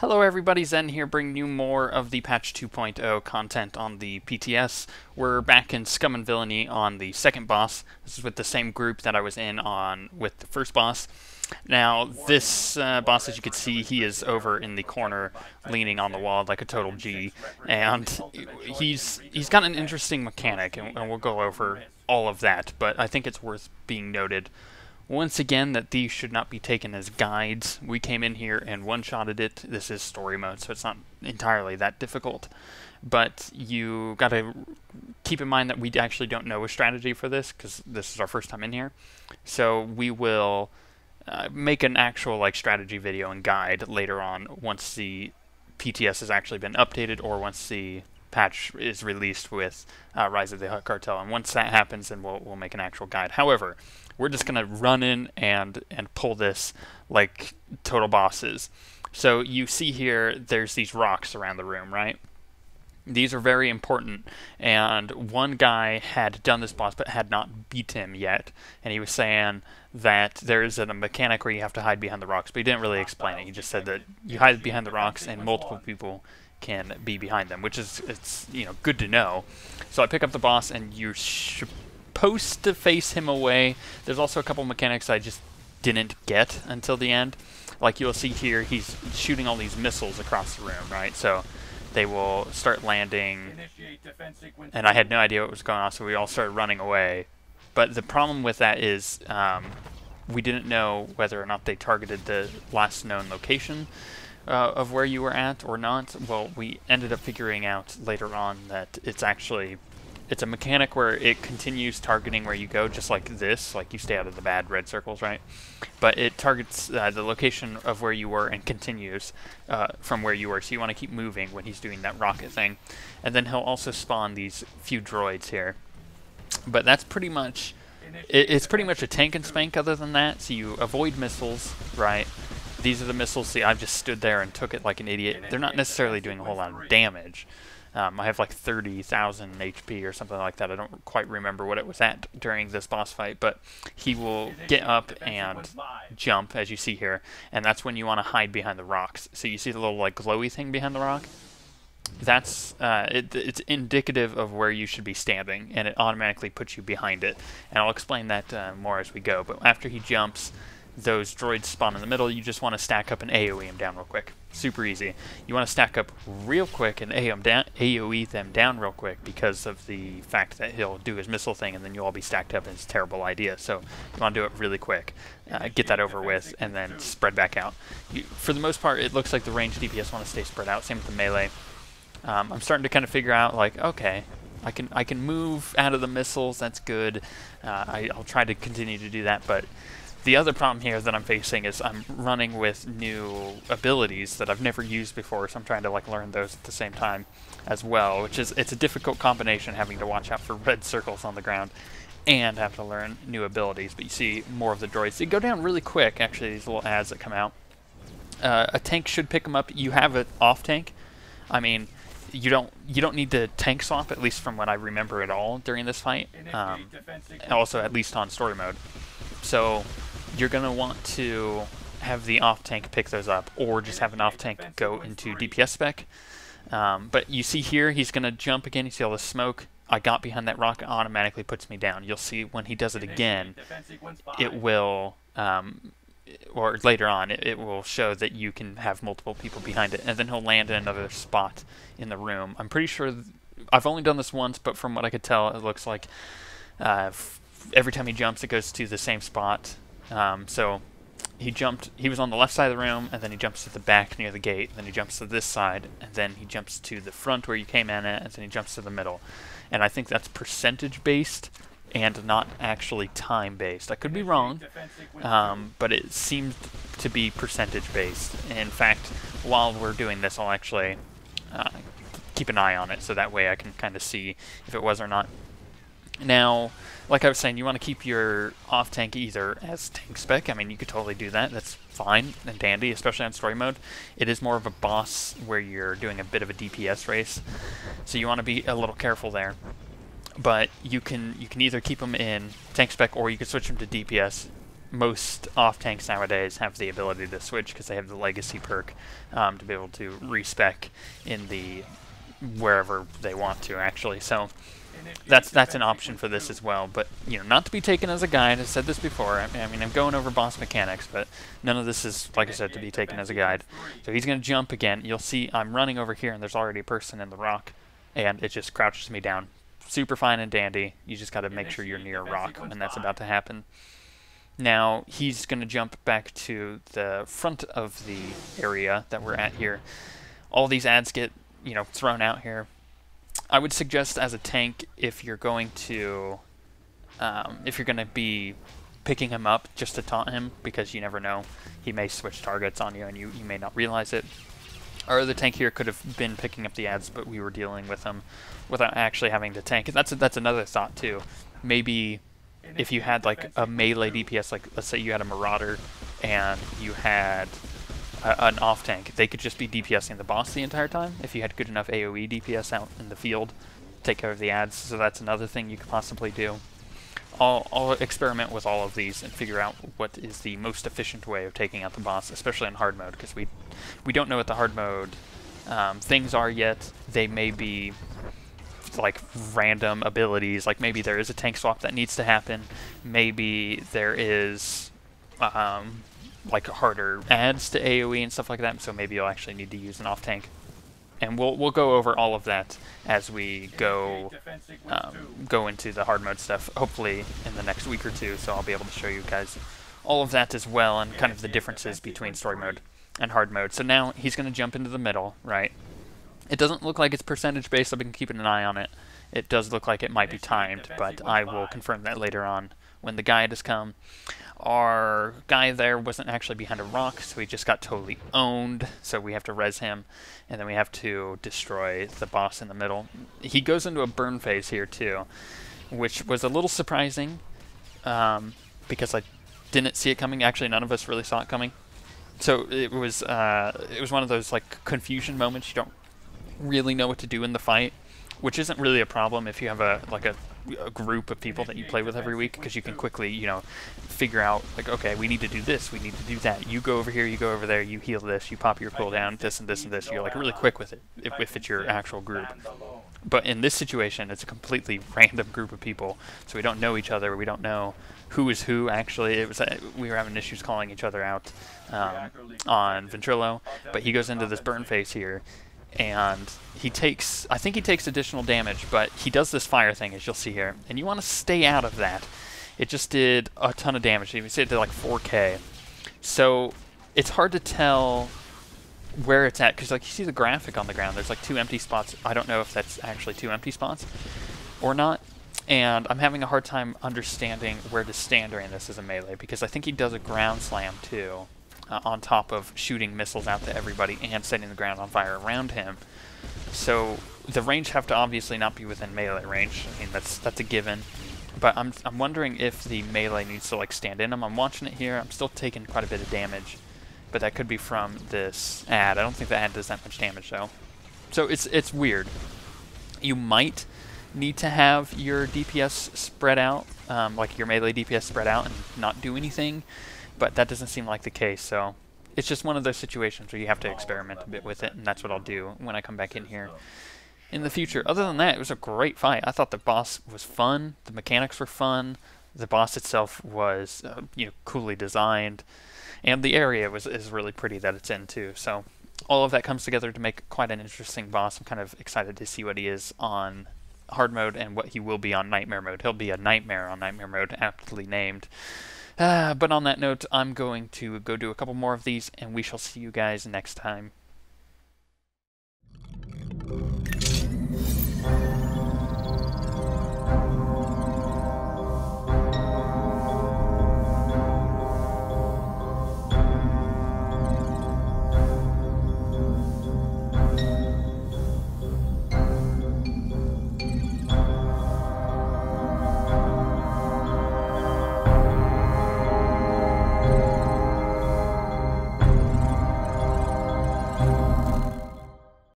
Hello everybody, Zen here, bringing you more of the patch 2.0 content on the PTS. We're back in Scum and Villainy on the second boss. This is with the same group that I was in on with the first boss. Now, this boss, as you can see, he is over in the corner, leaning on the wall like a total G, and he's got an interesting mechanic, and we'll go over all of that, but I think it's worth being noted once again that these should not be taken as guides. We came in here and one-shotted it. This is story mode, so it's not entirely that difficult. But you gotta keep in mind that we actually don't know a strategy for this, because this is our first time in here. So we will make an actual strategy video and guide later on once the PTS has actually been updated, or once the patch is released with Rise of the Hutt Cartel. And once that happens, then we'll make an actual guide. However, we're just going to run in and pull this like total bosses. So you see here, there's these rocks around the room, right? These are very important, and one guy had done this boss but had not beat him yet, and he was saying that there's a mechanic where you have to hide behind the rocks, but he didn't really explain it. He just said that you hide behind the rocks and multiple people can be behind them, which is good to know. So I pick up the boss, and you're supposed to face him away. There's also a couple mechanics I just didn't get until the end. Like you'll see here, he's shooting all these missiles across the room, right? So they will start landing, and I had no idea what was going on, so we all started running away. But the problem with that is we didn't know whether or not they targeted the last known location of where you were at or not. Well, we ended up figuring out later on that it's a mechanic where it continues targeting where you go, just like this, like you stay out of the bad red circles, right? But it targets the location of where you were and continues from where you were, so you want to keep moving when he's doing that rocket thing. And then he'll also spawn these few droids here. But that's pretty much, it's pretty much a tank and spank other than that, so you avoid missiles, right? These are the missiles. See, I just stood there and took it like an idiot. They're not necessarily doing a whole lot of damage. I have like 30,000 HP or something like that. I don't quite remember what it was at during this boss fight, but he will get up and jump, as you see here, and that's when you want to hide behind the rocks. So you see the little glowy thing behind the rock? That's it's indicative of where you should be standing, and it automatically puts you behind it. And I'll explain that more as we go. But after he jumps, those droids spawn in the middle. You just want to stack up and AoE them down real quick. Super easy. You want to stack up real quick and AoE them down real quick, because of the fact that he'll do his missile thing and then you'll all be stacked up, and it's a terrible idea. So you want to do it really quick. Get that over with and then spread back out. For the most part, it looks like the ranged DPS want to stay spread out. Same with the melee. I'm starting to kind of figure out, okay, I can move out of the missiles. That's good. I'll try to continue to do that, but the other problem here that I'm facing is I'm running with new abilities that I've never used before, so I'm trying to learn those at the same time as well, which is, it's a difficult combination, having to watch out for red circles on the ground and have to learn new abilities. But you see more of the droids. They go down really quick, actually, these little ads that come out. A tank should pick them up. You have an off tank. I mean, you don't need to tank swap, at least from what I remember at all during this fight. Also, at least on story mode. So you're going to want to have the off-tank pick those up, or just have an off-tank go into DPS spec. But you see here, he's going to jump again. You see all the smoke. I got behind that rock, it automatically puts me down. You'll see when he does it again, it will, or later on, it will show that you can have multiple people behind it, and then he'll land in another spot in the room. I'm pretty sure, I've only done this once, but from what I could tell, it looks like every time he jumps, it goes to the same spot. So he was on the left side of the room, and then he jumps to the back near the gate, then he jumps to this side, and then he jumps to the front where you came in at, and then he jumps to the middle. And I think that's percentage based and not actually time based. I could be wrong, but it seemed to be percentage based. In fact, while we're doing this, I'll actually keep an eye on it, so that way I can kind of see if it was or not. Now, like I was saying, you want to keep your off-tank either as tank spec. I mean, you could totally do that. That's fine and dandy, especially on story mode. It is more of a boss where you're doing a bit of a DPS race, so you want to be a little careful there. But you can either keep them in tank spec, or you can switch them to DPS. most off tanks nowadays have the ability to switch because they have the legacy perk to be able to respec in the wherever they want to actually. So that's an option for this as well. But you know, not to be taken as a guide. I said this before. I mean, I'm going over boss mechanics, but none of this is, like I said, to be taken as a guide. So he's going to jump again. You'll see I'm running over here, and there's already a person in the rock, and it just crouches me down. Super fine and dandy. You just got to make sure you're near a rock when that's about to happen. Now, he's going to jump back to the front of the area that we're at here. All these ads get, you know, thrown out here. I would suggest as a tank, if you're going to be picking him up just to taunt him, because you never know, he may switch targets on you and you may not realize it. Our other tank here could have been picking up the ads, but we were dealing with them without actually having to tank. That's another thought too. Maybe if you had like a melee DPS, like let's say you had a Marauder and you had an off tank, they could just be DPSing the boss the entire time if you had good enough AoE DPS out in the field, take care of the ads. So that's another thing you could possibly do. I'll experiment with all of these and figure out what is the most efficient way of taking out the boss, especially in hard mode, because we don't know what the hard mode things are yet. They may be like random abilities, like maybe there is a tank swap that needs to happen, maybe there is like harder adds to AoE and stuff like that, so maybe you'll actually need to use an off tank. And we'll go over all of that as we go into the hard mode stuff, hopefully in the next week or two, so I'll be able to show you guys all of that as well, and kind of the differences between story mode and hard mode. So now he's going to jump into the middle, right? It doesn't look like it's percentage based. I've been keeping an eye on it. It does look like it might be timed, but I will confirm that later on when the guide has come. Our guy there wasn't actually behind a rock, so he just got totally owned, so we have to res him, and then we have to destroy the boss in the middle. He goes into a burn phase here too, which was a little surprising, because I didn't see it coming. Actually, none of us really saw it coming. So it was one of those like confusion moments. You don't really know what to do in the fight, which isn't really a problem if you have a group of people that you play with every week, because you can quickly, you know, figure out like, okay, we need to do this, we need to do that. You go over here, you go over there, you heal this, you pop your cooldown, this and this and this. You're like really quick with it if it's your actual group. But in this situation, it's a completely random group of people, so we don't know each other. We don't know who is who. Actually, it was we were having issues calling each other out on Ventrilo, but he goes into this burn phase here. And I think he takes additional damage, but he does this fire thing, as you'll see here, and you want to stay out of that. It just did a ton of damage. You see it did like 4k. So it's hard to tell where it's at, because like you see the graphic on the ground, there's like 2 empty spots. I don't know if that's actually 2 empty spots or not, and I'm having a hard time understanding where to stand during this as a melee, because I think he does a ground slam too. On top of shooting missiles out to everybody and setting the ground on fire around him. So the range have to obviously not be within melee range. I mean, that's a given. But I'm wondering if the melee needs to like stand in him. I'm watching it here. I'm still taking quite a bit of damage, but that could be from this ad. I don't think the ad does that much damage though. So it's weird. You might need to have your DPS spread out, like your melee DPS spread out and not do anything. But that doesn't seem like the case, so it's just one of those situations where you have to experiment a bit with it, and that's what I'll do when I come back in here in the future. Other than that, it was a great fight. I thought the boss was fun, the mechanics were fun, the boss itself was you know, coolly designed, and the area is really pretty that it's in too. So all of that comes together to make quite an interesting boss. I'm kind of excited to see what he is on hard mode and what he will be on nightmare mode. He'll be a nightmare on nightmare mode, aptly named. But on that note, I'm going to go do a couple more of these, and we shall see you guys next time.